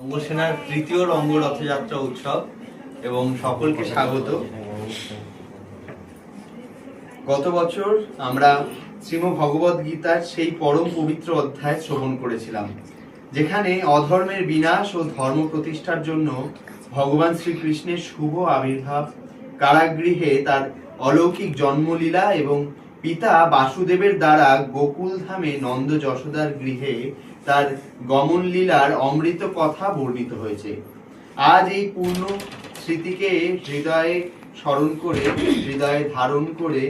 অঙ্গসেনার তৃতীয় রঙ্গ রথযাত্রা উৎসব এবং সকলকে স্বাগত। গত বছর আমরা শ্রীমদ্ভগবদ্ গীতার সেই পরম পবিত্র অধ্যায় শ্রবণ করেছিলাম, যেখানে অধর্মের বিনাশ ও ধর্ম প্রতিষ্ঠার জন্য ভগবান শ্রীকৃষ্ণের শুভ আবির্ভাব, কারাগৃহে তার অলৌকিক জন্মলীলা এবং পিতা বাসুদেবের দ্বারা গোকুল ধামে নন্দ যশোদার গৃহে তার গমন লীলার অমৃত কথা বর্ণিত হয়েছে। আজ এই পূর্ণ স্মৃতিকে হৃদয়ে স্মরণ করে, হৃদয়ে ধারণ করে,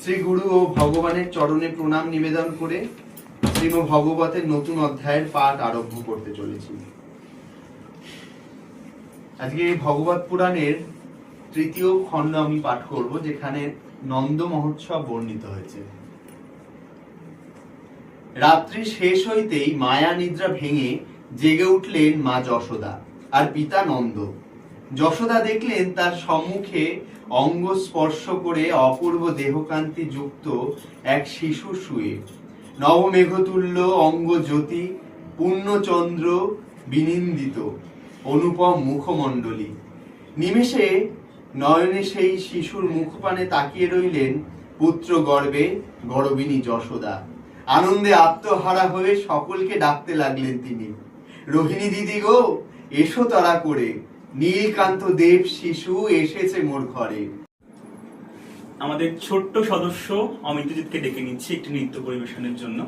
শ্রী গুরু ও ভগবানের চরণে প্রণাম নিবেদন করে শ্রীমদ্ভগবতের নতুন অধ্যায়ের পাঠ আরম্ভ করতে চলেছি। আজকে ভগবত পুরাণের তৃতীয় খণ্ড আমি পাঠ করব, যেখানে নন্দ মহোৎসব বর্ণিত হয়েছে। রাত্রি শেষ হইতেই মায়া নিদ্রা ভেঙে জেগে উঠলেন মা যশোদা আর পিতা নন্দ। যশোদা দেখলেন তার সম্মুখে অঙ্গ স্পর্শ করে অপূর্ব দেহকান্তি যুক্ত এক শিশু শুয়ে, নবমেঘতুল্য অঙ্গ জ্যোতি, পূর্ণচন্দ্র বিনিন্দিত অনুপম মুখমণ্ডলী। নিমেষে নয়নে সেই শিশুর মুখপানে তাকিয়ে রইলেন পুত্র গর্বে গর্বিণী যশোদা। আনন্দে আত্মহারা হয়ে সকলকে ডাকতে লাগলেন তিনি, রোহিণী দিদি গো, এসো তাড়া করে, নীলকান্ত দেব শিশু এসেছে মোর ঘরে। আমাদের ছোট্ট সদস্য অমিতজিৎকে ডেকে নিচ্ছি একটি নৃত্য পরিবেশনের জন্য।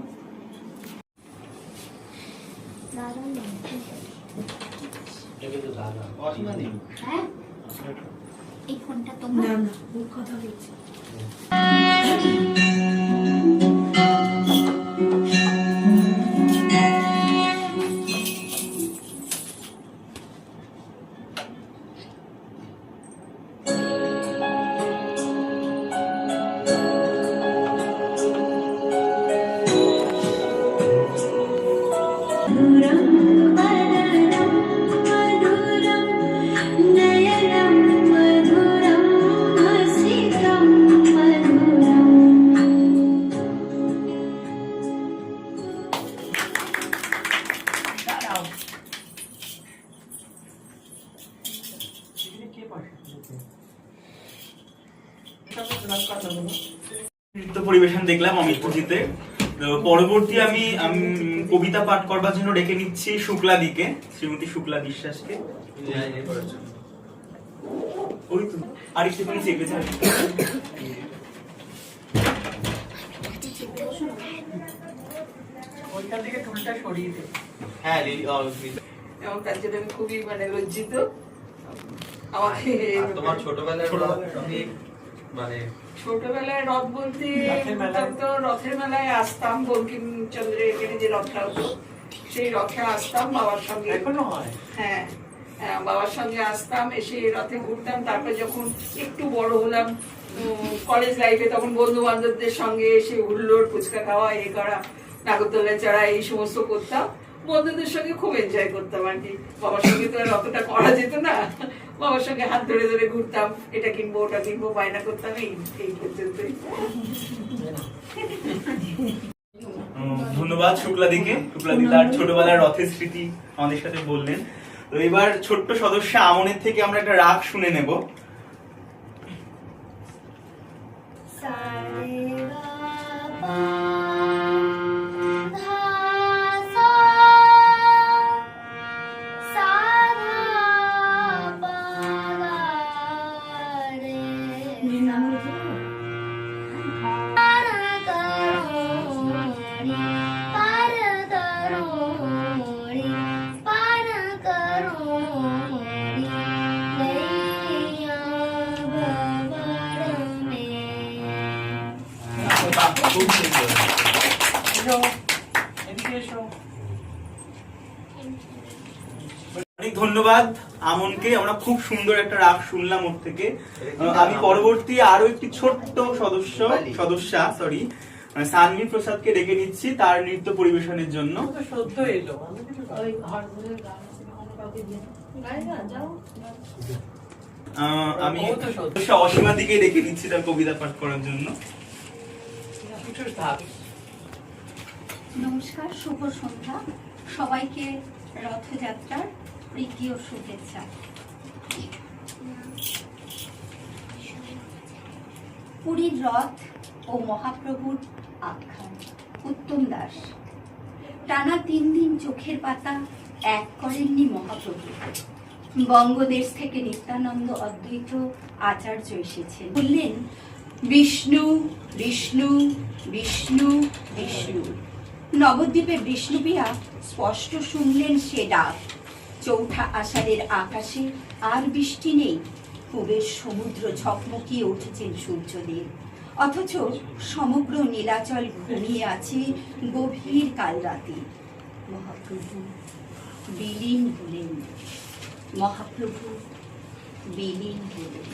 এই ফোনটা তোমার না, না কথা বলছি। নৃত্য পরিবেশন দেখলাম অমিতজিতে। পরবর্তী আমি কবিতা পাঠ করবার জন্য ডেকে নিচ্ছি শুক্লাদিকে, শ্রীমতী শুক্লা বিশ্বাসকে। ওই তো আর একটুখানি চেপে যাবে। ওইখান থেকে টুলটা সরিয়ে দে। হ্যাঁ, এবং তার জন্য আমি খুবই লজ্জিত। আমাকে তোমার ছোটবেলায় ছোটবেলায় রথ বলতে তো রথের মেলায় আসতাম, বঙ্কিমচন্দ্রের এখানে যে রথটা হতো সেই রথে আসতাম বাবার সঙ্গে। এখনো হয়? হ্যাঁ, বাবার সঙ্গে আসতাম, এসে রথে ঘুরতাম। তারপর যখন একটু বড় হলাম কলেজ লাইফে, তখন বন্ধু বান্ধবদের সঙ্গে এসে হুল্লোড়, ফুচকা খাওয়া, এ করা, নাগরদোলায় চড়া, এই সমস্ত করতাম। বন্ধুদের সঙ্গে খুব এনজয় করতাম আর কি। বাবার সঙ্গে তো আর অতটা করা যেত না, বাবার সঙ্গে হাত ধরে ধরে ঘুরতাম, এটা কিনবো ওটা কিনবো বায়না করতাম, এই পর্যন্তই। ধন্যবাদ শুক্লাদিকে। শুক্লাদি তার ছোটবেলার রথের স্মৃতি আমাদের সাথে বললেন। তো এবার ছোট্ট সদস্য আমনের থেকে আমরা একটা রাগ শুনে নেব। অনেক ধন্যবাদ আমনকে, আমরা খুব সুন্দর একটা রাগ শুনলাম ওর থেকে। আমি পরবর্তী আরো একটি ছোট্ট সদস্যা সানভি প্রসাদকে ডেকে নিচ্ছি তার নৃত্য পরিবেশনের জন্য। আমি অসীমা দিকে ডেকে নিচ্ছি তার কবিতা পাঠ করার জন্য। নমস্কার, শুভ সন্ধ্যা সবাইকে। রথযাত্রার প্রীতি ও শুভেচ্ছা। পুরীর রথ ও মহাপ্রভুর আখ্যান। উত্তম দাস। টানা 3 দিন চোখের পাতা এক করেননি মহাপ্রভু। বঙ্গদেশ থেকে নিত্যানন্দ অদ্বৈত আচার্য এসেছেন, বললেন বিষ্ণু বিষ্ণু বিষ্ণু বিষ্ণু। নবদ্বীপে বিষ্ণুপ্রিয়া স্পষ্ট শুনলেন সে ডাক। চৌঠা আষাঢ়ের আকাশে আর বৃষ্টি নেই, পূবের সমুদ্র ঝকমকিয়ে উঠেছেন সূর্যদেব, অথচ সমগ্র নীলাচল ঘুমিয়ে আছে গভীর কাল রাতে। মহাপ্রভু বিলীন হলেন, মহাপ্রভু বিলীন হলেন।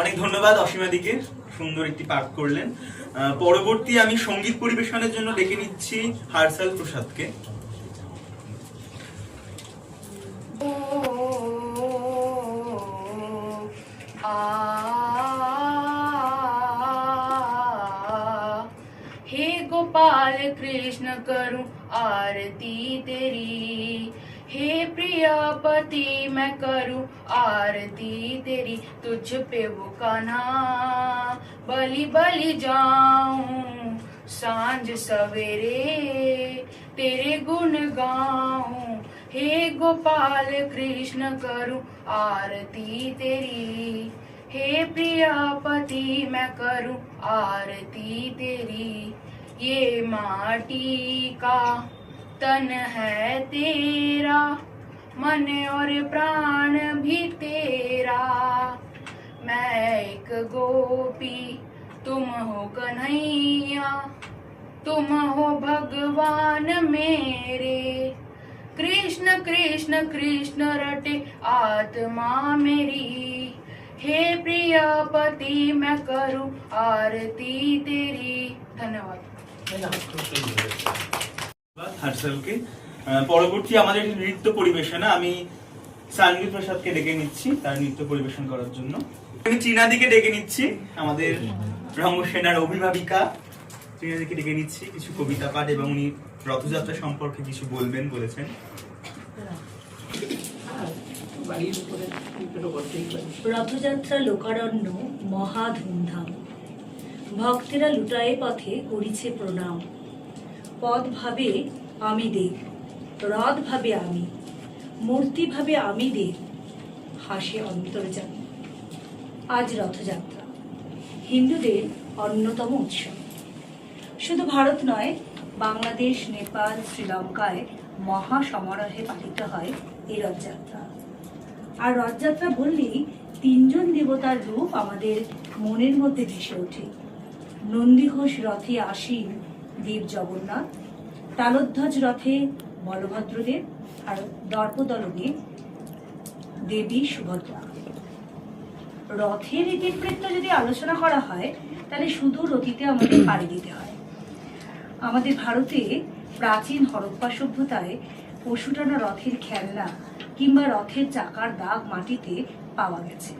অনেক ধন্যবাদ অসীমাদিকে, সুন্দর একটি পাঠ করলেন। পরবর্তী আমি সঙ্গীত পরিবেশনের জন্য ডেকে নিচ্ছি হার্সাল প্রসাদকে। हे गोपाल कृष्ण करूं आरती तेरी, हे प्रियपति मैं करूं आरती तेरी, तुझ पे वो कान्हा बलि बलि जाऊं, सांझ सवेरे तेरे गुण गाऊं। हे गोपाल कृष्ण करूं आरती तेरी, हे प्रियपति मैं करूं आरती तेरी। ये माटी का तन है तेरा, मन और प्राण भी तेरा, मैं एक गोपी तुम हो कन्हैया, तुम हो भगवान मेरे। कृष्ण कृष्ण कृष्ण रटे आत्मा मेरी, हे प्रियपति मैं करूं आरती तेरी। धन्यवाद। হার্সালকে। পরবর্তী আমাদের নৃত্য পরিবেশনা আমি সানভি প্রসাদকে ডেকে নিচ্ছি তার নৃত্য পরিবেশন করার জন্য। আমি চীনাদিকে ডেকে নিচ্ছি, আমাদের রঙ্গসেনার অভিভাবিকা চীনাদিকে ডেকে নিচ্ছি কিছু কবিতা পাঠ, এবং উনি রথযাত্রা সম্পর্কে কিছু বলবেন বলেছেন। রথযাত্রা লোকারণ্য মহা ধুমধাম, ভক্তেরা লুটায়ে পথে করিছে প্রণাম। পদ ভাবে আমি দেব, রথ ভাবে আমি, মূর্তি ভাবে আমি দেব, হাসে অন্তর্যামী। আজ রথযাত্রা হিন্দুদের অন্যতম উৎসব। শুধু ভারত নয়, বাংলাদেশ, নেপাল, শ্রীলঙ্কায় মহা সমারোহে পালিত হয় এই রথযাত্রা। আর রথযাত্রা বললেই 3 জন দেবতার রূপ আমাদের মনের মধ্যে ভেসে ওঠে। নন্দীঘোষ রথে আসীন দেব জগন্নাথ, তালধ্বজ রথে বলভদ্রদেব, আর দর্পদলনে দেবী সুভদ্রা। রথের ইতিবৃত্ত যদি আলোচনা করা হয় তাহলে সুদূর অতীতে আমাদের পাড়ি দিতে হয়। আমাদের ভারতে প্রাচীন হরপ্পা সভ্যতায় পশুটানা রথের খেলনা কিংবা রথের চাকার দাগ মাটিতে পাওয়া গেছে।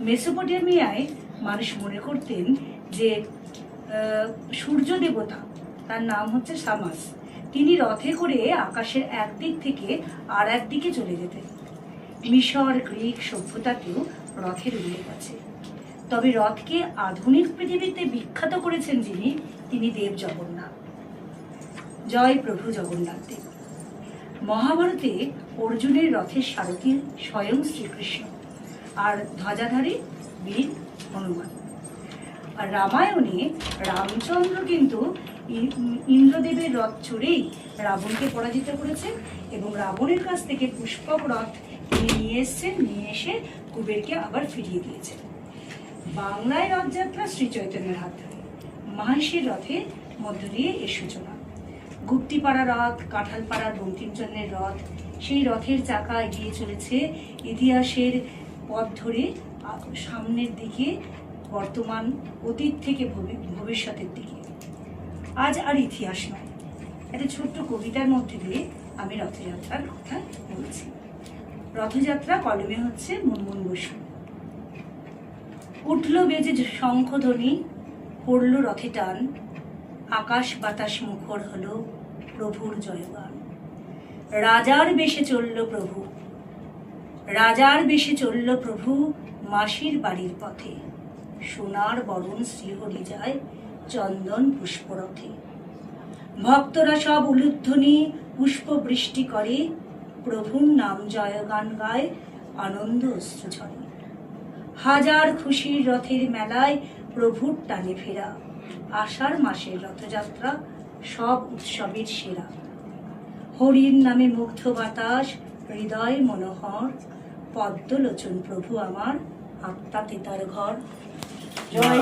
মেসোপটেমিয়ায় মানুষ মনে করতেন যে সূর্য দেবতা, তার নাম হচ্ছে সামাস, তিনি রথে করে আকাশের একদিক থেকে আর একদিকে চলে যেতেন। মিশর গ্রিক সভ্যতাতেও রথের উল্লেখ আছে। তবে রথকে আধুনিক পৃথিবীতে বিখ্যাত করেছেন যিনি, তিনি দেব জগন্নাথ। জয় প্রভু জগন্নাথ দেব। মহাভারতে অর্জুনের রথের সারথী স্বয়ং শ্রীকৃষ্ণ, আর ধ্বজাধারী বীর হনুমান। আর রামায়ণে রামচন্দ্র কিন্তু ইন্দ্রদেবের রথ চড়েই রাবণকে পরাজিত করেছেন এবং রাবণের কাছ থেকে পুষ্পক রথ তিনি নিয়ে এসে কুবেরকে আবার ফিরিয়ে দিয়েছেন। বাংলায় রথযাত্রা শ্রী চৈতন্যের হাত ধরে, মহিষীর রথের মধ্য দিয়ে এর সূচনা। গুপ্তিপাড়া রথ, কাঁঠালপাড়ার বঙ্কিমচন্দ্রের রথ, সেই রথের চাকা এগিয়ে চলেছে ইতিহাসের পথ ধরে সামনের দিকে, বর্তমান, অতীত থেকে ভবিষ্যতের দিকে। আজ আর ইতিহাস নয়, একটা ছোট্ট কবিতার মধ্যে দিয়ে আমি রথযাত্রার কথা বলছি। রথযাত্রা কলমে হচ্ছে মুনমুন বসু। উঠল বেজে শঙ্খধ্বনি, পড়ল রথে টান, আকাশ বাতাস মুখর হলো প্রভুর জয়গান। রাজার বেশে চলল প্রভু, রাজার বেশে চলল প্রভু, মাসির বাড়ির পথে। সোনার বরণ শ্রীহরি যায় চন্দন পুষ্পরথে। ভক্তরা সব উলুধ্বনি পুষ্প বৃষ্টি করে, প্রভুর নাম জয়গান গায় আনন্দ অশ্রু ঝরে। হাজার খুশির রথের মেলায় প্রভুর টানে ফেরা, আষাঢ় মাসের রথযাত্রা সব উৎসবের সেরা। হরির নামে মুগ্ধ বাতাস, হৃদয় মনোহর, পদ্মলোচন প্রভু আমার, আত্মাতে তার ঘর। জয়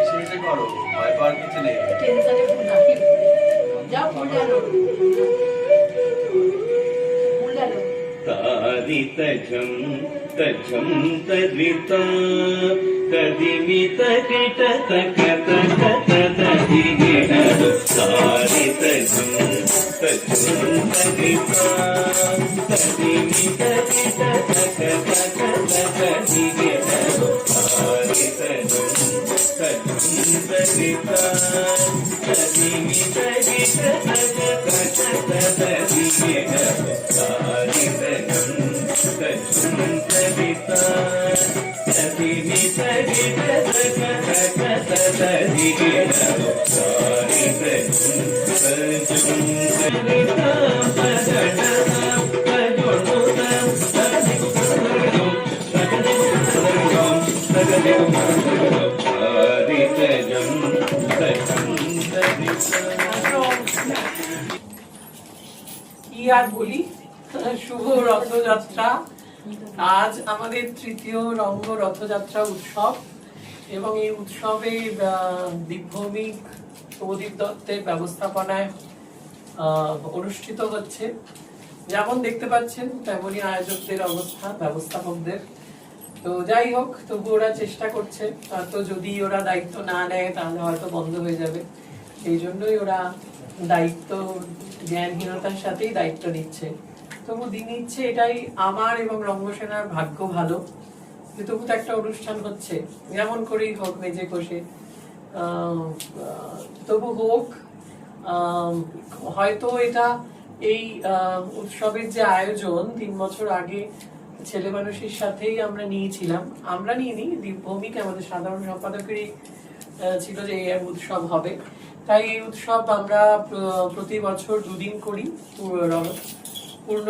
শেষে করো, ভয় পাওয়ার কিছু নেই। तारित झं तझं तरिता तदिमित किट तक तक तदिगिण तारित झं तझं तरिता तदिमित किट तक तक तदिगिण तारित झं तझं तरिता तदिमित किट तक तक तदिगिण तारित কি আর বলি, শুভ রথযাত্রা। আজ আমাদের তৃতীয় রঙ্গ রথযাত্রা উৎসব এবং এই উৎসবে দিগ্ভৌমিক সৌদীপ দত্তের ব্যবস্থাপনায় অনুষ্ঠিত হচ্ছে। যেমন দেখতে পাচ্ছেন তেমনই আয়োজকদের অবস্থা, ব্যবস্থাপকদের। তো যাই হোক, তবু ওরা চেষ্টা করছে, তো যদি ওরা দায়িত্ব না নেয় তাহলে হয়তো বন্ধ হয়ে যাবে। সেই জন্যই ওরা দায়িত্ব, জ্ঞানহীনতার সাথেই দায়িত্ব নিচ্ছে। তবু দিন নিচ্ছে, এটাই আমার এবং রঙ্গসেনার ভাগ্য ভালো যে তবু তো একটা অনুষ্ঠান হচ্ছে, যেমন করেই হোক মেজে কষে তবু হোক। হয়তো এটা এই উৎসবের যে আয়োজন 3 বছর আগে ছেলে মানুষের সাথেই আমরা নিয়েছিলাম, আমরা নিইনি, দিগ্ভৌমিক আমাদের সাধারণ সম্পাদকেরই ছিল যে এই উৎসব হবে। তাই এই উৎসব আমরা প্রতি বছর 2 দিন করি, পূর্ণ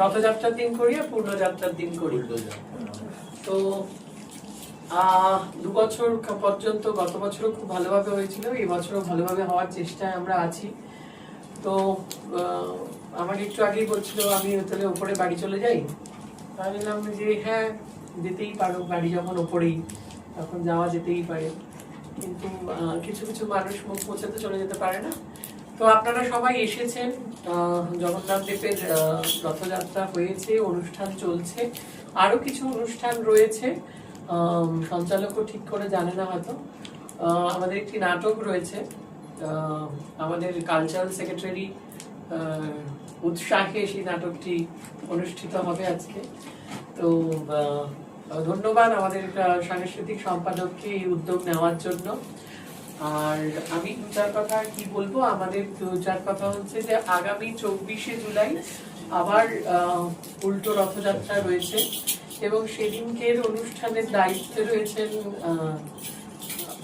রথযাত্রার দিন করি আর পূর্ণ যাত্রার দিন করি। তো 2 বছর পর্যন্ত, গত বছরও খুব ভালোভাবে হয়েছিল, এই বছরও ভালোভাবে হওয়ার চেষ্টায় আমরা আছি। তো আমাকে একটু আগেই বলছিল আমি তাহলে ওপরে বাড়ি চলে যাই, বললাম যে হ্যাঁ যেতেই পারো, বাড়ি যখন ওপরেই। তখন যাওয়া যেতেই পারে, কিন্তু কিছু কিছু মানুষ মুখ মোছাতে চলে যেতে পারে না। তো আপনারা সবাই এসেছেন, জগন্নাথ দেবের রথযাত্রা হয়েছে, অনুষ্ঠান চলছে, আরো কিছু অনুষ্ঠান রয়েছে, সঞ্চালকও ঠিক করে জানে না হয়তো। আমাদের একটি নাটক রয়েছে, আমাদের কালচারাল সেক্রেটারি উৎসাহে সেই নাটকটি অনুষ্ঠিত হবে আজকে। তো ধন্যবাদ আমাদের সাংস্কৃতিক সম্পাদককে এই উদ্যোগ নেওয়ার জন্য। আর আমি দু চার কথা কি বলবো, আমাদের দু চার কথা হচ্ছে যে আগামী 24শে জুলাই আবার উল্টো রথযাত্রা রয়েছে, এবং সেদিনকের অনুষ্ঠানের দায়িত্বে রয়েছেন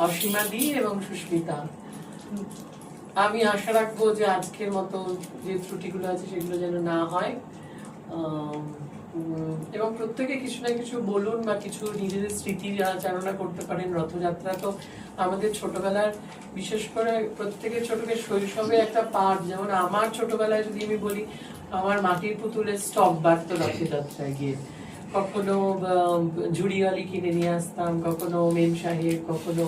অসীমা দি এবং সুস্মিতা। আমি আশা রাখবো যে আজকের মতো যে ত্রুটিগুলো আছে সেগুলো যেন না হয়, এবং প্রত্যেকে কিছু না কিছু বলুন বা কিছু নিজেদের স্মৃতি চালনা করতে পারেন। রথযাত্রা তো আমাদের ছোটবেলার, বিশেষ করে প্রত্যেকের ছোটকে শৈশবে একটা পাঠ। যেমন আমার ছোটবেলায় যদি আমি বলি, আমার মাটির পুতুলের স্টক বাড়তো রথযাত্রায় গিয়ে, কখনো ঝুড়িওয়ালি কিনে নিয়ে আসতাম, কখনো মেম সাহেব, কখনো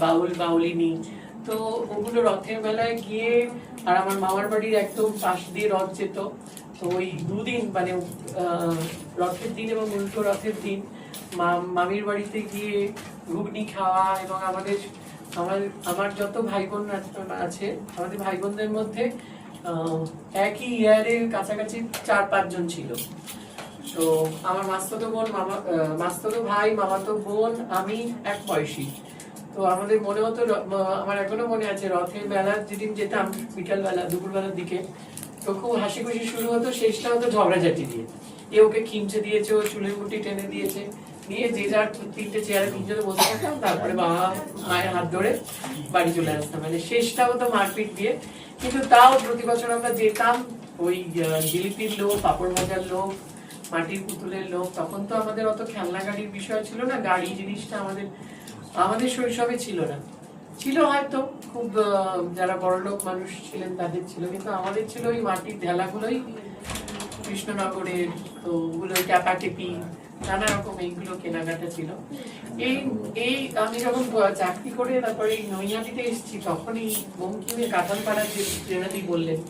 বাউল বাউলিনী। তো ওগুলো রথের মেলায় গিয়ে, আর আমার মামার বাড়ির একদম পাশ দিয়ে রথ যেত, তো ওই দুদিন মানে রথের দিন এবং উল্টো রথের দিন মামির বাড়িতে গিয়ে ঘুগনি খাওয়া। এবং আমার যত ভাই বোন আছে, আমাদের ভাই বোনদের মধ্যে একই ইয়ারে কাছাকাছি 4-5 জন ছিল। তো আমার মাস্তুতো ভাই, মামাতো বোন, আমি এক বয়সী। তো আমাদের মনে হতো, আমার এখনো মনে আছে, রথের বেলা যেদিন যেতাম বিকালবেলা দুপুরবেলার দিকে, তো খুব হাসি খুশি শুরু হতো, শেষটা হতো ঝগড়াঝাটি দিয়ে। এ ওকে খিমচে দিয়েছে, ও চুলের মুঠি টেনে দিয়েছে, নিয়ে যে যার 3টে চেয়ারে 3 জনে বসে থাকতাম, তারপরে বাবা মায়ের হাত ধরে বাড়ি চলে আসতাম। মানে শেষটা হতো মারপিট দিয়ে। কিন্তু তাও প্রতি বছর আমরা যেতাম, ওই জিলিপির লোক, পাঁপড় ভাজার লোক, মাটির পুতুলের লোক। তখন তো আমাদের অত খেলনা গাড়ির বিষয় ছিল না, গাড়ি জিনিসটা আমাদের শৈশবে ছিল না। ছিল হয়তো খুব যারা বড়লোক মানুষ ছিলেন তাদের ছিল, কিন্তু আমাদের ছিল ওই মাটির ঢেলাগুলোই, কৃষ্ণনগরের, তো ওগুলো ট্যাপাটেপি, নানা রকম এইগুলো কেনাকাটা ছিল। এই আমি যখন চাকরি করে তারপরে এই নৈহাটিতে এসেছি, তখন এই বঙ্কিমের কাঁঠালপাড়ার যেনাদি বললেন,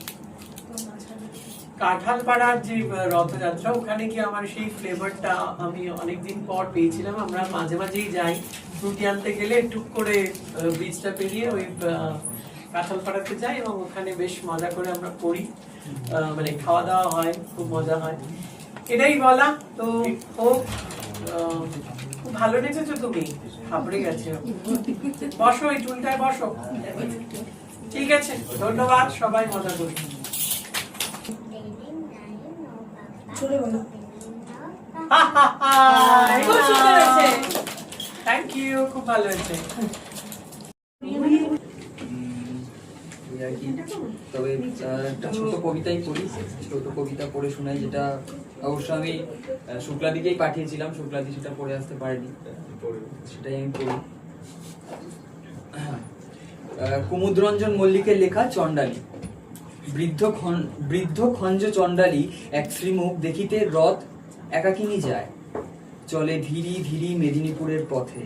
কাঁঠালপাড়ার যে রথযাত্রা, ওখানে গিয়ে আমার সেই ফ্লেভারটা আমি অনেকদিন পর পেয়েছিলাম। আমরা মাঝে মাঝেই যাই রুটি আনতে গেলে, টুক করে ব্রিজটা পেরিয়ে ওই কাঁঠালপাড়াতে যাই, এবং ওখানে বেশ মজা করে আমরা করি, মানে খাওয়া দাওয়া হয়, খুব মজা হয়। এটাই বলা। তো খুব ভালো লেগেছো তুমি, হাবড়ে গেছে। বসো, এই চুলটায় বসো। ঠিক আছে, ধন্যবাদ, সবাই মজা করি। থ্যাংক ইউ, খুব ভালো হয়েছে। তবে একটা ছোট কবিতাই পড়ি, ছোট কবিতা পড়ে শোনাই, যেটা অবশ্য আমি শুক্লাদিকেই পাঠিয়েছিলাম, শুক্লাদি সেটা পড়ে আসতে পারেনি, সেটাই আমি পড়ি। কুমুদরঞ্জন মল্লিকের লেখা চণ্ডালী। বৃদ্ধ খঞ্জ চণ্ডালী এক শ্রীমুখ দেখিতে রথ একাকিনী যায়, চলে ধীরি ধীরি মেদিনীপুরের পথে।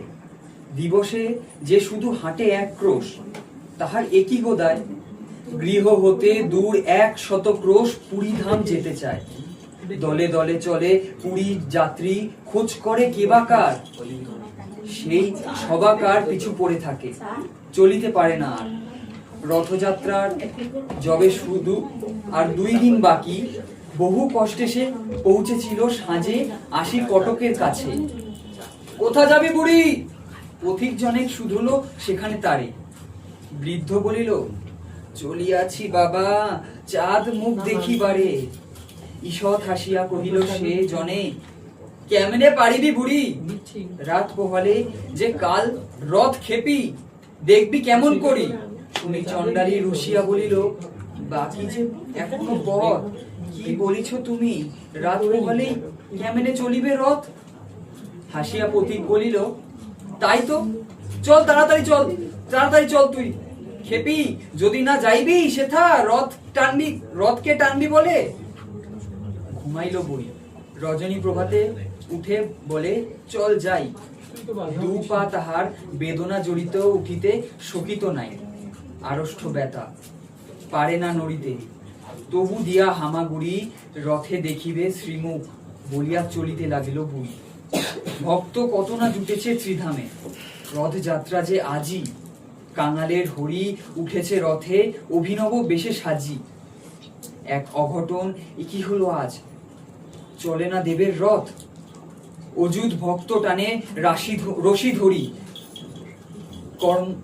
দিবসে যে শুধু হাঁটে 1 ক্রোশ, তাহার একই গোদায় গৃহ হতে দূর 100 ক্রোশ পুরীধাম যেতে চায়। দলে দলে চলে পুরীর যাত্রী, খোঁজ করে কেবাকার, সেই সবাকার পিছু পড়ে থাকে, চলিতে পারে না আর। রথযাত্রার যবে শুধু আর 2 দিন বাকি, বহু কষ্টে সে পৌঁছেছিল সাঁঝে 80 কটকের কাছে। কোথা যাবে বুড়ি? পথিক জনেক শুধুলো সেখানে তারে। বৃদ্ধ বলিল, চলিয়াছি বাবা, চাঁদ মুখ দেখিবারে। ঈষৎ হাসিয়া কহিল সে জনে, কেমনে পারিবি বুড়ি? রাত পোহালে যে কাল রথ খেপি, দেখবি কেমন করি? শুনি চণ্ডালী রুশিয়া বলিল, বাকি যে এখনো পথ, কি বলিছ তুমি? রাত পোহালে কেমনে চলিবে রথ? হাসিয়া পথিক বলিল, তাই তো, চল তাড়াতাড়ি চল, তাড়াতাড়ি চল তুই। খেপি যদি না যাইবি সেথা, রথকে টানবি বলে। ঘুমাইল বুড়ি। রজনী প্রভাতে উঠে বলে, চল যাই। দু পা তাহার বেদনা জড়িত উঠিতে শকিত নাই, আড়ষ্ট ব্যথা পারে না নড়িতে, তবু দিয়া হামাগুড়ি রথে দেখিবে শ্রীমুখ বলিয়া চলিতে লাগিল বুড়ি। ভক্ত কত না জুটেছে ত্রিধামে, রথযাত্রা যে আজি, কাঙালের হরি উঠেছে রথে অভিনব বেশে সাজি। এক অঘটন কি হলো আজ, চলে না দেবের রথ, অযুত ভক্ত টানে রশি ধরি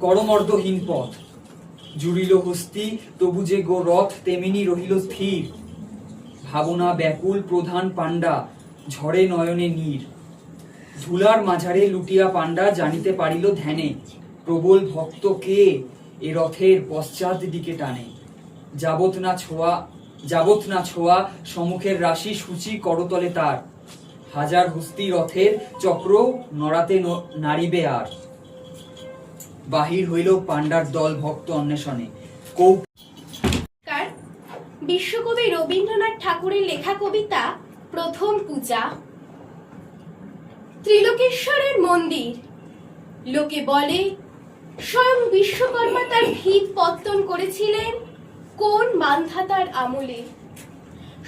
করমর্দহীন পথ। জুড়িল হস্তি তবু যে গো রথ তেমিনি রহিল স্থির, ভাবনা ব্যাকুল প্রধান পাণ্ডা ঝড়ে নয়নে নীর। ধুলার মাঝারে লুটিয়া পাণ্ডা জানিতে পারিল ধ্যানে, প্রবল ভক্ত কে এ রথের পশ্চাৎ দিকে টানে। যাবত না ছোঁয়া সম্মুখের রাশি সূচি করতলে তার, হাজার হস্তি রথের চক্র নড়াতে নাড়িবে আর। বাহির হইল পাণ্ডার দল ভক্ত অন্বেষণে। বিশ্বকবি রবীন্দ্রনাথ ঠাকুরের লেখা কবিতা প্রথম পূজা। ত্রিলোকেশ্বরের মন্দির, লোকে বলে স্বয়ং বিশ্বকর্মা তার ভিত পত্তন করেছিলেন কোন মান্ধাতার আমলে।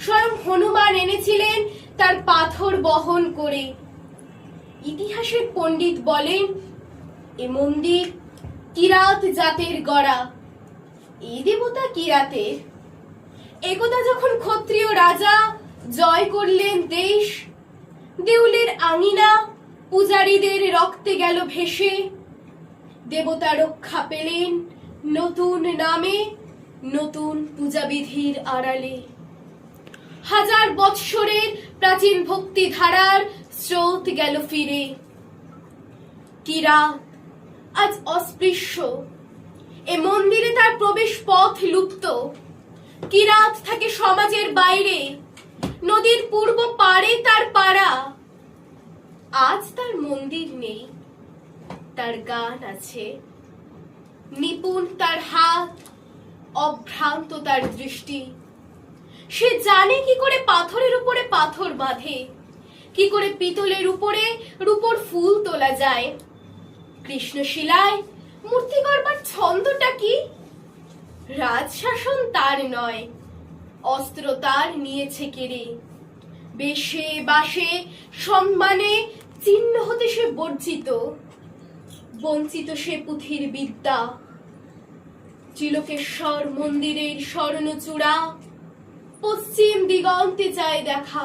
স্বয়ং হনুমান এনেছিলেন তার পাথর বহন করে। ইতিহাসের পণ্ডিত বলেন এ মন্দির কিরাত জাতের গড়া। এই দেবতা কিরাতের। একদা যখন ক্ষত্রিয় রাজা জয় করলেন দেশ, দেউলের আঙিনা পূজারীদের রক্তে গেল ভেসে। দেবতা রক্ষা পেলেন নতুন নামে, নতুন পূজাবিধির আড়ালে। হাজার বৎসরের প্রাচীন ভক্তি ধারার স্রোত গেল ফিরে। কিরাত আজ অস্পৃশ্য, এ মন্দিরে তার প্রবেশ পথ লুপ্ত। কিরাত থাকে সমাজের বাইরে, নদীর পূর্ব পারে তার পাড়া। আজ তার মন্দির নেই, তার গান আছে। নিপুণ তার হাত, অভ্রান্ত তার দৃষ্টি। সে জানে কি করে পাথরের উপরে পাথর বাঁধে, কি করে পিতলের উপরে রূপোর ফুল তোলা যায়। কৃষ্ণশিলায় মূর্তি করবার ছন্দটা কি? রাজশাসন তার নয়, অস্ত্র তার নিয়েছে কেড়ে। বেশে বাসে সম্মানে চিহ্ন হতে সে বর্জিত, বঞ্চিত সে পুঁথির বিদ্যা। ত্রিলোকেশ্বর মন্দিরের স্বর্ণচূড়া পশ্চিম দিগন্তে চায় দেখা।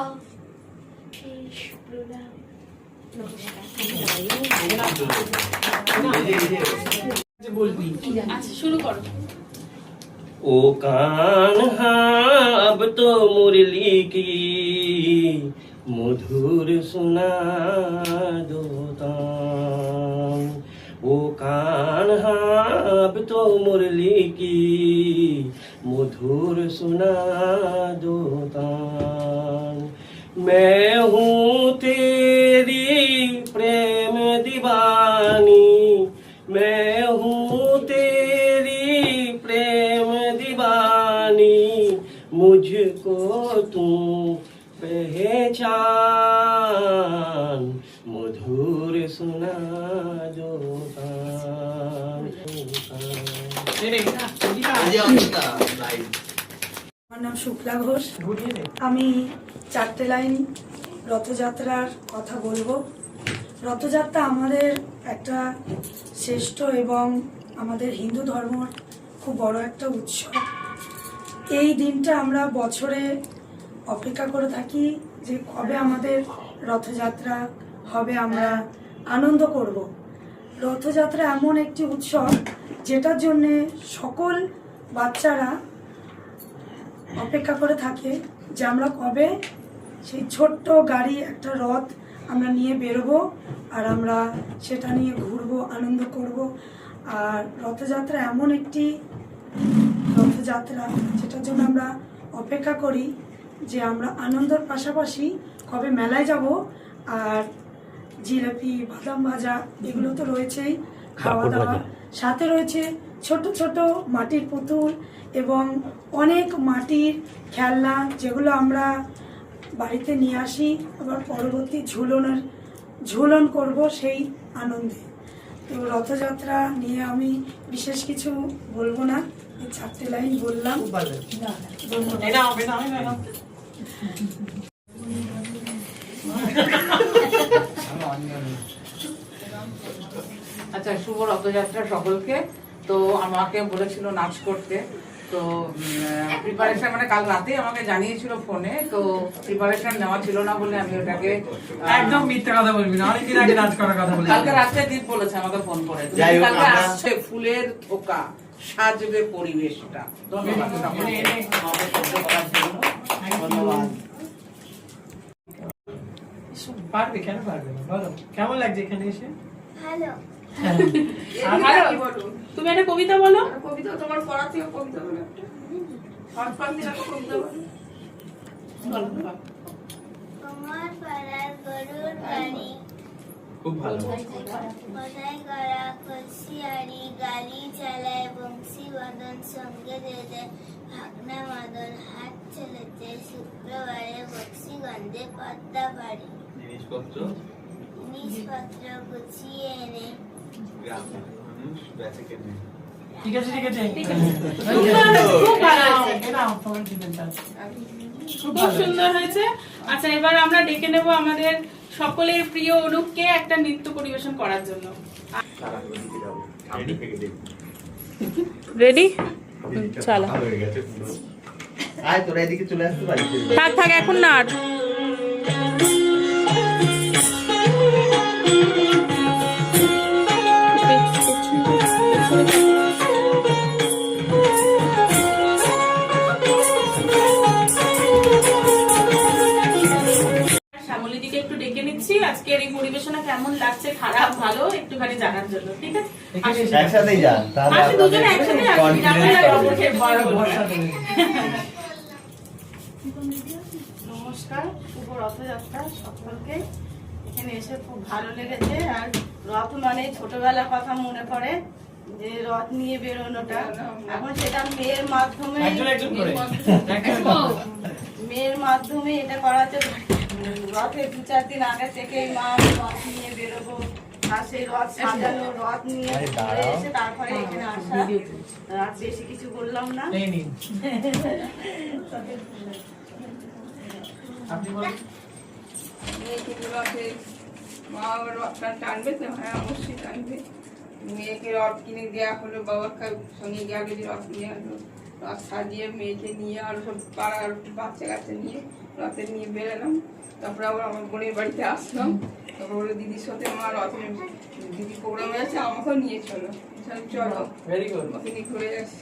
শেষ প্রণাম। আচ্ছা শুরু করো। ओ कान्हा अब तो मुरली की मधुर सुना दो तान। ओ कान्हा अब तो मुरली की मधुर सुना दो तान। मैं हूँ तेरी प्रेम दीवानी, मैं हूँ तेरी प्रेम दीवानी। मुझको तू पहचान, मधुर सुना दो तान। আমার নাম শুক্লা ঘোষ। আমি 4টে লাইন রথযাত্রার কথা বলবো। রথযাত্রা আমাদের একটা শ্রেষ্ঠ এবং আমাদের হিন্দু ধর্মর খুব বড় একটা উৎসব। এই দিনটা আমরা বছরে অপেক্ষা করে থাকি যে কবে আমাদের রথযাত্রা হবে, আমরা আনন্দ করব। রথযাত্রা এমন একটি উৎসব যেটার জন্যে সকল বাচ্চারা অপেক্ষা করে থাকে যে আমরা কবে সেই ছোট্ট গাড়ি একটা রথ আমরা নিয়ে বেরোবো আর আমরা সেটা নিয়ে ঘুরবো, আনন্দ করব। আর রথযাত্রা এমন একটি রথযাত্রা যেটার জন্য আমরা অপেক্ষা করি যে আমরা আনন্দের পাশাপাশি কবে মেলায় যাব। আর জিলাপি, বাদাম ভাজা এগুলো তো রয়েছেই, খাওয়া দাওয়া, সাথে রয়েছে ছোট ছোট মাটির পুতুল এবং অনেক মাটির খেলনা যেগুলো আমরা বাড়িতে নিয়ে আসি। আবার পরবর্তী ঝুলন করব সেই আনন্দে। তো রথযাত্রা নিয়ে আমি বিশেষ কিছু বলবো না, এই 4টে লাইন বললাম। ধন্যবাদ। আচ্ছা, শুভ রথযাত্রা সকলকে। তো আমাকে বলেছিল নাচ করতে, তো প্রিপারেশন মানে কাল রাতেই আমাকে জানিয়েছিল ফোনে, তো প্রিপারেশন নেওয়া ছিল না বলে আমি ওটাকে একদম মিথ্যে কথা বলবি না, অনেকদিন আগে নাচ করার কথা বলবি। কালকে রাত্রে দীপ বলেছে আমাকে ফোন করে, যাই হোক, কালকে আমরা- আসছে ফুলের থোকা, সাজবে পরিবেশটা। ধন্যবাদ সকলকে আমাকে সহ্য করার জন্য। ধন্যবাদ। পারবে, কেন পারবে না, বলো কেমন লাগছে এখানে এসে? ভালো। কি বলুন? তুমি একটা কবিতা বলো। কবিতা তোমার পড়া থেকে কবিতা বলো একটা। কবিতা বলো। তোমার পাড়ার গরুর বাড়ি, খুব ভালো। খোদাই করা কলসিয়ারি, গাড়ি চালায় বংশী বদন, সঙ্গে দে ভাগনা মদন, হাত চলেছে শুক্রবারে বক্সিগঞ্জে পদ্মা বাড়ি। জিনিসপত্র জিনিসপত্র গুছিয়ে এনে ঠিক আছে, ঠিক আছে, খুব সুন্দর হয়েছে। আচ্ছা, এবার আমরা ডেকে নেব আমাদের সকলের প্রিয় অনুপকে একটা নৃত্য পরিবেশন করার জন্য। রেডি? চলো। আয় তোরা এদিকে চলে আসতে পারিস। থাক এখন না আর। শ্যামলীদিকে একটু ডেকে নিচ্ছি, আজকের এই পরিবেশনা কেমন লাগছে, খারাপ ভালো একটুখানি জানার জন্য। ঠিক আছে, একসাথেই যান, তাহলে আসুন, দুজনে একসাথে আসুন। confidence পাবেন। নমস্কার, শুভ রথযাত্রা সকলকে। এখানে এসে খুব ভালো লেগেছে। আর রথ মানে ছোটবেলার কথা মনে পড়ে, যে রথ নিয়ে বেরোনোটা। এখন সেটা মেয়ের মাধ্যমে মেয়ের মাধ্যমে এটা করাতে রথের 2-4 দিন আগে থেকেই মা রথ নিয়ে বেরোবো, আর সেই রথ সাজানো, রথ নিয়ে ঘুরে এসে তারপরে এখানে আসা। আর বেশি কিছু বললাম না। মা রথটা টানবে তো? হ্যাঁ, অবশ্যই টানবে। মেয়েকে রথ কিনে দেওয়া হলো, বাবার সঙ্গে গেল, রথ নিয়ে আসলো, রথ সাজিয়ে মেয়েকে নিয়ে আরো সব পাড়ার বাচ্চা কাচ্চা নিয়ে রথে নিয়ে বেরোলাম। তারপরে আবার আমার বোনের বাড়িতে আসলাম। তারপর ওর দিদির সাথে আমার রথের দিদি প্রোগ্রামে আছে, আমাকেও নিয়ে চলো, চলো ওকে নিয়ে ঘুরে আসি।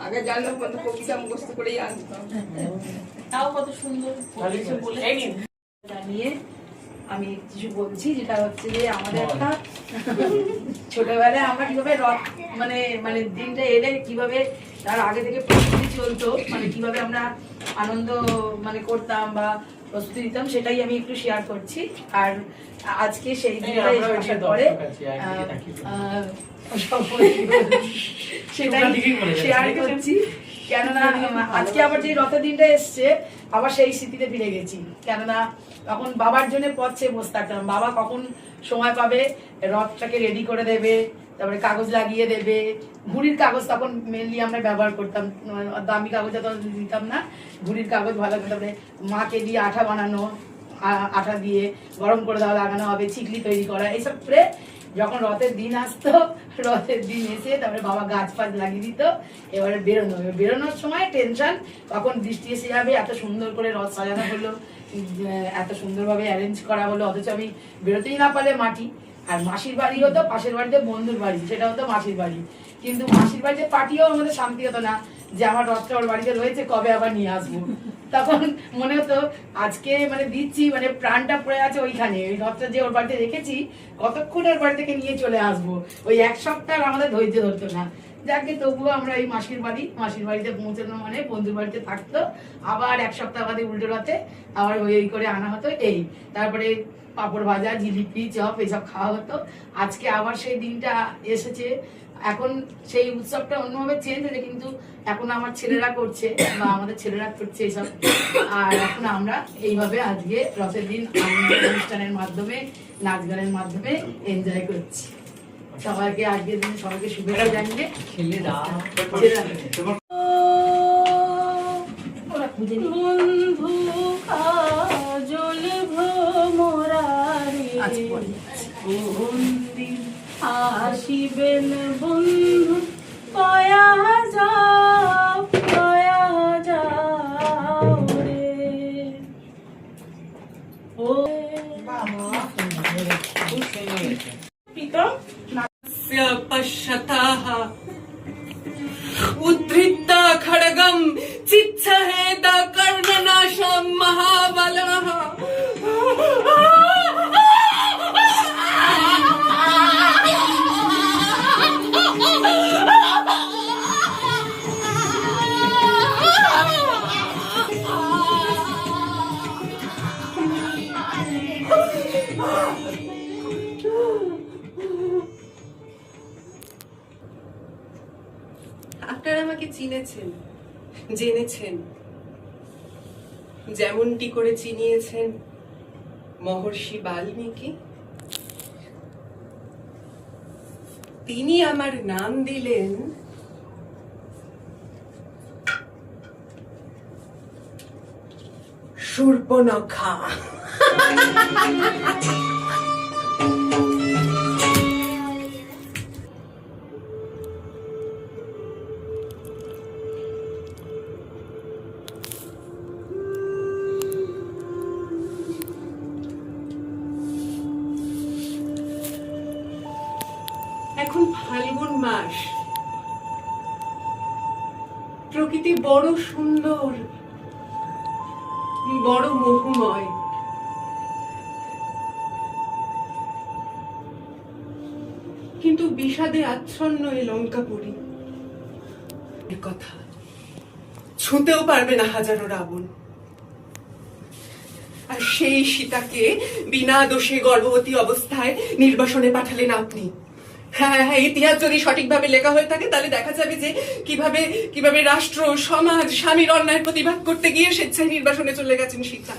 আগে জানলাম কত কবিতা মুখস্থ করেই আনতাম। তাও কত সুন্দর জানিয়ে আমি কিছু বলছি, যেটা হচ্ছে যে আমাদের একটা ছোটবেলায় আমরা কিভাবে রথ মানে মানে দিনটা এলে কিভাবে তার আগে থেকে প্রস্তুতি চলতো, মানে কিভাবে আমরা আনন্দ মানে করতাম বা প্রস্তুতি দিতাম, সেটাই আমি একটু শেয়ার করছি। আর আজকে সেই দিনটাই আসার পরে সেটাই শেয়ার করছি। কেননা আজকে আবার যে রথের দিনটা এসছে, আবার সেই স্মৃতিতে ফিরে গেছি। কেননা তখন বাবার জন্য পথ চেয়ে বসে থাকতাম, বাবা কখন সময় পাবে রথটাকে রেডি করে দেবে, তারপরে কাগজ লাগিয়ে দেবে। ঘুড়ির কাগজ তখন মেনলি আমরা ব্যবহার করতাম, দামি কাগজ তখন দিতাম না, ঘুড়ির কাগজ ভালো করে। তারপরে মাকে দিয়ে আঠা বানানো, আঠা দিয়ে গরম করে দেওয়া, লাগানো হবে, চিকলি তৈরি করা, এইসব করে যখন রথের দিন আসতো, রথের দিন এসে তারপরে বাবা গাছ ফাছ লাগিয়ে দিত। এবারে বেরোনোর সময় টেনশন, কখন বৃষ্টি এসে যাবে, এত সুন্দর করে রথ সাজানো হলো, এত সুন্দরভাবে অ্যারেঞ্জ করা হলো, অথচ আমি বেরোতেই না পারলে মাটি। আর মাসির বাড়ি হতো, পাশের বাড়িতে বন্ধুর বাড়ি, সেটা হতো মাসির বাড়ি। কিন্তু মাসির বাড়িতে পাঠিয়েও আমাদের শান্তি হতো না, যে আমার রথটা ওর বাড়িতে রয়েছে, কবে আবার নিয়ে আসবো। তখন মনে হতো আজকে মানে দিচ্ছি, মানে প্রাণটা পড়ে আছে ওইখানে, ওই রথটা যে ওর বাড়িতে রেখেছি, কতক্ষণ ওর বাড়ি থেকে নিয়ে চলে আসবো। ওই 1 সপ্তাহ আমাদের ধৈর্য ধরতো না। যাকে তবুও আমরা এই মাসির বাড়িতে পৌঁছানো মানে বন্ধুর বাড়িতে থাকতো, আবার 1 সপ্তাহ বাদে উল্টো রথে আবার ওই করে আনা হতো। এই তারপরে পাঁপড় ভাজা, জিলিপি, চপ এইসব খাওয়া হতো। আজকে আবার সেই দিনটা এসেছে, এখন সেই উৎসবটা অন্যভাবে চেঞ্জ হয়েছে, কিন্তু এখন আমার ছেলেরা করছে বা আমাদের ছেলেরা করছে এইসব। আর এখন আমরা এইভাবে আজকে রথের দিন আনন্দ অনুষ্ঠানের মাধ্যমে, নাচ গানের মাধ্যমে এনজয় করছি। সবাইকে আজকের দিনে সবাইকে শুভেচ্ছা জানিয়ে ছেলেরা বন্ধু কাজল ভ্রমরারে কোন দিন আসিবেন বন্ধু, কয়া যাও রে ও প্রীতম पश्यतः उद्धृत्ता खड्गं चित्सहेद कर्णनाशं महाबलः। আপনারা আমাকে চিনেছেন, জেনেছেন, যেমনটি করে চিনিয়েছেন মহর্ষি বাল্মীকি। তিনি আমার নাম দিলেন শূর্পণখা। এখন ফাল্গুন মাস, প্রকৃতি বড় সুন্দর, বড় মোহময়। কিন্তু বিষাদে আচ্ছন্ন এই লঙ্কাপুরী কথা ছুঁতেও পারবে না হাজারো রাবণ। আর সেই সীতাকে বিনা দোষে গর্ভবতী অবস্থায় নির্বাসনে পাঠালেন আপনি। হ্যাঁ হ্যাঁ, ইতিহাস যদি সঠিকভাবে লেখা হয়ে থাকে তাহলে দেখা যাবে যে কিভাবে কিভাবে রাষ্ট্র, সমাজ স্বামীর অন্যায়ের প্রতিবাদ করতে গিয়ে স্বেচ্ছায় নির্বাসনে চলে গেছেন সীতা।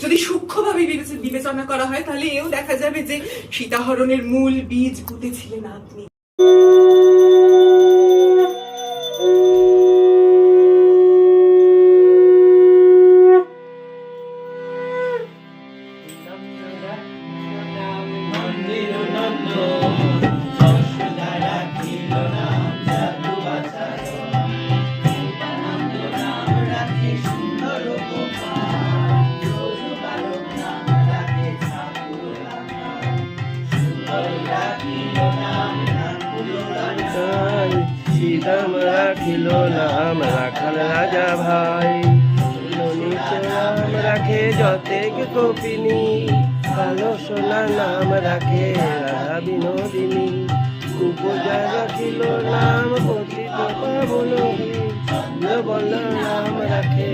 যদি সূক্ষ্মভাবে বিবেচনা করা হয় তাহলে এও দেখা যাবে যে সীতাহরণের মূল বীজ পুঁতেছিলেন আপনি। सीतम राखिलो नाम राखल राजा भाई, नीचे नाम राखे जतेक गोपिनी, कालो सोना नाम राखे राधा विनोदिनी, उपजा राखिलो नाम पतित पावनी, बल नाम राखे